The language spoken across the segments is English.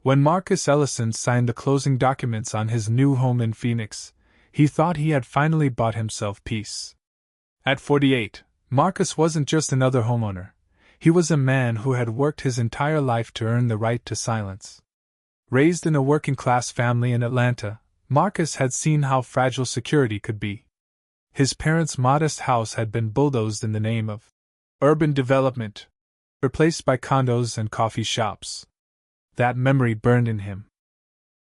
When Marcus Ellison signed the closing documents on his new home in Phoenix, he thought he had finally bought himself peace. At 48, Marcus wasn't just another homeowner. He was a man who had worked his entire life to earn the right to silence. Raised in a working-class family in Atlanta, Marcus had seen how fragile security could be. His parents' modest house had been bulldozed in the name of urban development, replaced by condos and coffee shops. That memory burned in him.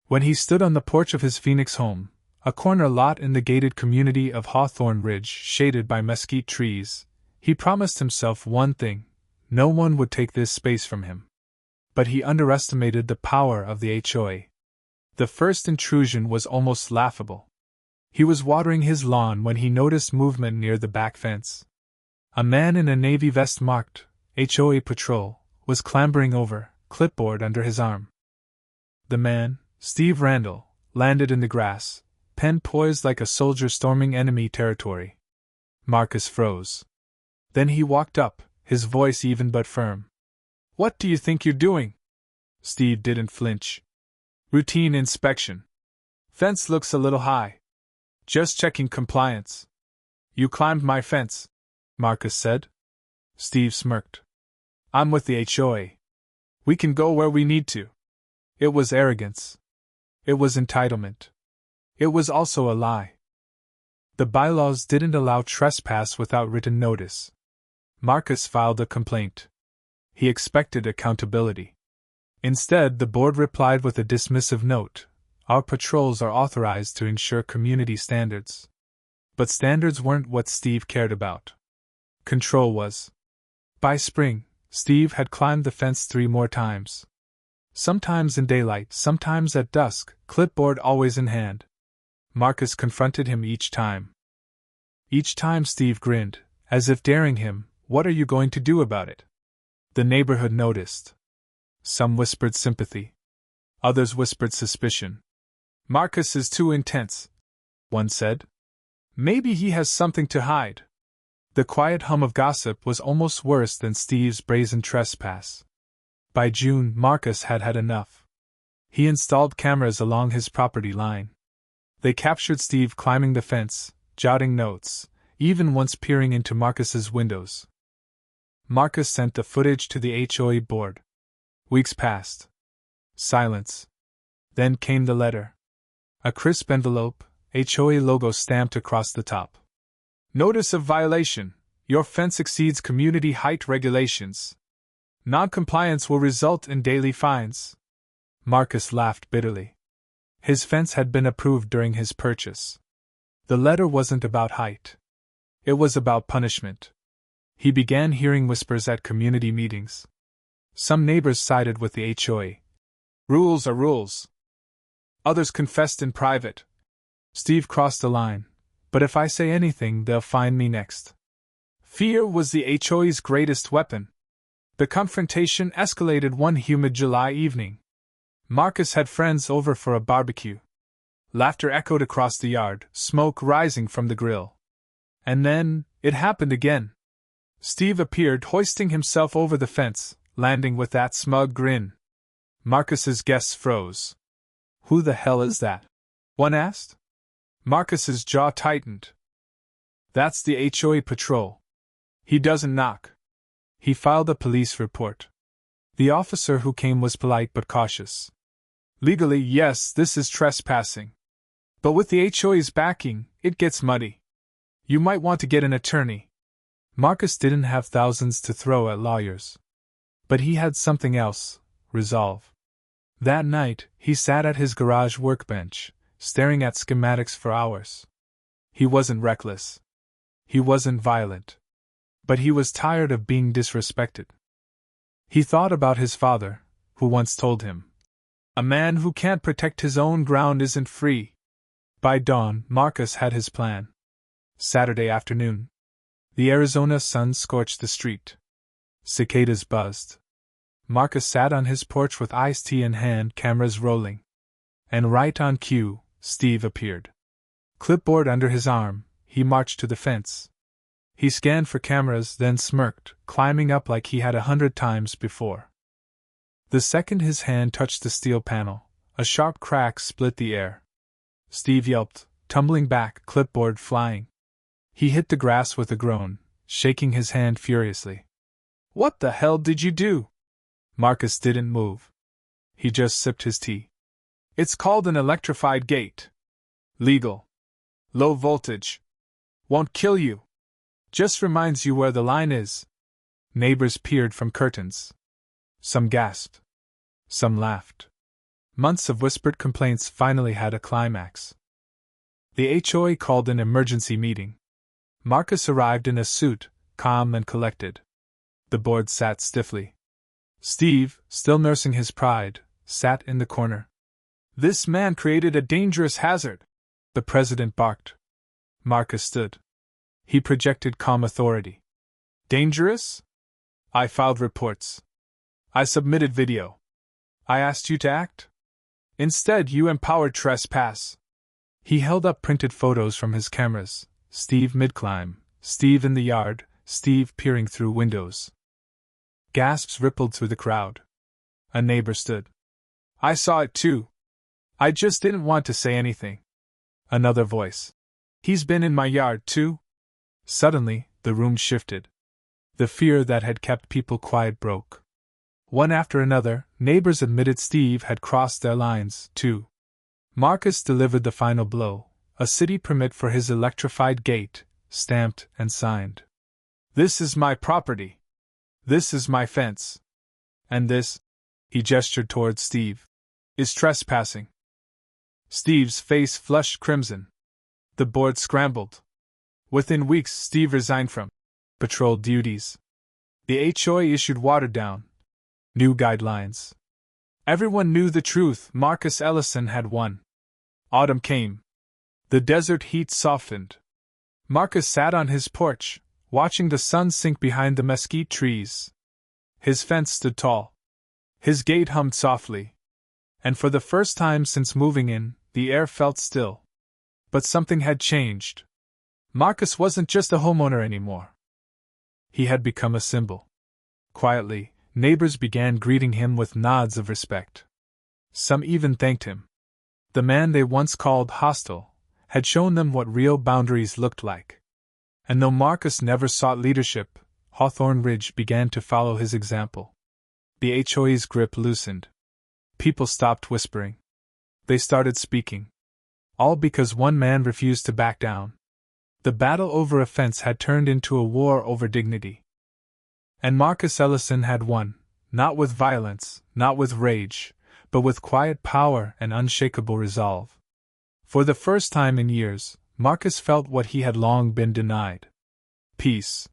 When he stood on the porch of his Phoenix home, a corner lot in the gated community of Hawthorne Ridge shaded by mesquite trees, he promised himself one thing: no one would take this space from him. But he underestimated the power of the HOA. The first intrusion was almost laughable. He was watering his lawn when he noticed movement near the back fence. A man in a navy vest marked HOA Patrol was clambering over, clipboard under his arm. The man, Steve Randall, landed in the grass, pen poised like a soldier storming enemy territory. Marcus froze. Then he walked up, his voice even but firm. "What do you think you're doing?" Steve didn't flinch. "Routine inspection. Fence looks a little high. Just checking compliance." "You climbed my fence," Marcus said. Steve smirked. "I'm with the HOA. We can go where we need to." It was arrogance. It was entitlement. It was also a lie. The bylaws didn't allow trespass without written notice. Marcus filed a complaint. He expected accountability. Instead, the board replied with a dismissive note: "Our patrols are authorized to ensure community standards." But standards weren't what Steve cared about. Control was. By spring, Steve had climbed the fence 3 more times. Sometimes in daylight, sometimes at dusk, clipboard always in hand. Marcus confronted him each time. Each time Steve grinned, as if daring him. "What are you going to do about it?" The neighborhood noticed. Some whispered sympathy. Others whispered suspicion. "Marcus is too intense," one said. "Maybe he has something to hide." The quiet hum of gossip was almost worse than Steve's brazen trespass. By June, Marcus had had enough. He installed cameras along his property line. They captured Steve climbing the fence, jotting notes, even once peering into Marcus's windows. Marcus sent the footage to the HOA board. Weeks passed. Silence. Then came the letter. A crisp envelope, HOA logo stamped across the top. "Notice of violation. Your fence exceeds community height regulations. Non-compliance will result in daily fines." Marcus laughed bitterly. His fence had been approved during his purchase. The letter wasn't about height. It was about punishment. He began hearing whispers at community meetings. Some neighbors sided with the HOA. "Rules are rules." Others confessed in private. "Steve crossed the line, but if I say anything, they'll find me next." Fear was the HOA's greatest weapon. The confrontation escalated one humid July evening. Marcus had friends over for a barbecue. Laughter echoed across the yard, smoke rising from the grill. And then, it happened again. Steve appeared, hoisting himself over the fence, landing with that smug grin. Marcus's guests froze. "Who the hell is that?" one asked. Marcus's jaw tightened. "That's the HOA patrol. He doesn't knock." He filed a police report. The officer who came was polite but cautious. "Legally, yes, this is trespassing. But with the HOA's backing, it gets muddy. You might want to get an attorney." Marcus didn't have thousands to throw at lawyers. But he had something else: resolve. That night, he sat at his garage workbench, staring at schematics for hours. He wasn't reckless. He wasn't violent. But he was tired of being disrespected. He thought about his father, who once told him, "A man who can't protect his own ground isn't free." By dawn, Marcus had his plan. Saturday afternoon. The Arizona sun scorched the street. Cicadas buzzed. Marcus sat on his porch with iced tea in hand, cameras rolling. And right on cue, Steve appeared. Clipboard under his arm, he marched to the fence. He scanned for cameras, then smirked, climbing up like he had 100 times before. The second his hand touched the steel panel, a sharp crack split the air. Steve yelped, tumbling back, clipboard flying. He hit the grass with a groan, shaking his hand furiously. "What the hell did you do?" Marcus didn't move. He just sipped his tea. "It's called an electrified gate. Legal. Low voltage. Won't kill you. Just reminds you where the line is." Neighbors peered from curtains. Some gasped. Some laughed. Months of whispered complaints finally had a climax. The HOA called an emergency meeting. Marcus arrived in a suit, calm and collected. The board sat stiffly. Steve, still nursing his pride, sat in the corner. "This man created a dangerous hazard," the president barked. Marcus stood. He projected calm authority. "Dangerous? I filed reports. I submitted video. I asked you to act? Instead, you empowered trespass." He held up printed photos from his cameras. Steve mid-climb, Steve in the yard, Steve peering through windows. Gasps rippled through the crowd. A neighbor stood. "I saw it too. I just didn't want to say anything." Another voice. "He's been in my yard too." Suddenly, the room shifted. The fear that had kept people quiet broke. One after another, neighbors admitted Steve had crossed their lines, too. Marcus delivered the final blow, a city permit for his electrified gate, stamped and signed. "This is my property. This is my fence. And this," he gestured towards Steve, "is trespassing." Steve's face flushed crimson. The board scrambled. Within weeks, Steve resigned from patrol duties. The HOA issued watered-down, new guidelines. Everyone knew the truth: Marcus Ellison had won. Autumn came. The desert heat softened. Marcus sat on his porch, watching the sun sink behind the mesquite trees. His fence stood tall. His gate hummed softly. And for the first time since moving in, the air felt still. But something had changed. Marcus wasn't just a homeowner anymore. He had become a symbol. Quietly, neighbors began greeting him with nods of respect. Some even thanked him. The man they once called hostile had shown them what real boundaries looked like. And though Marcus never sought leadership, Hawthorne Ridge began to follow his example. The HOA's grip loosened. People stopped whispering. They started speaking. All because one man refused to back down. The battle over a fence had turned into a war over dignity. And Marcus Ellison had won, not with violence, not with rage, but with quiet power and unshakable resolve. For the first time in years, Marcus felt what he had long been denied: peace.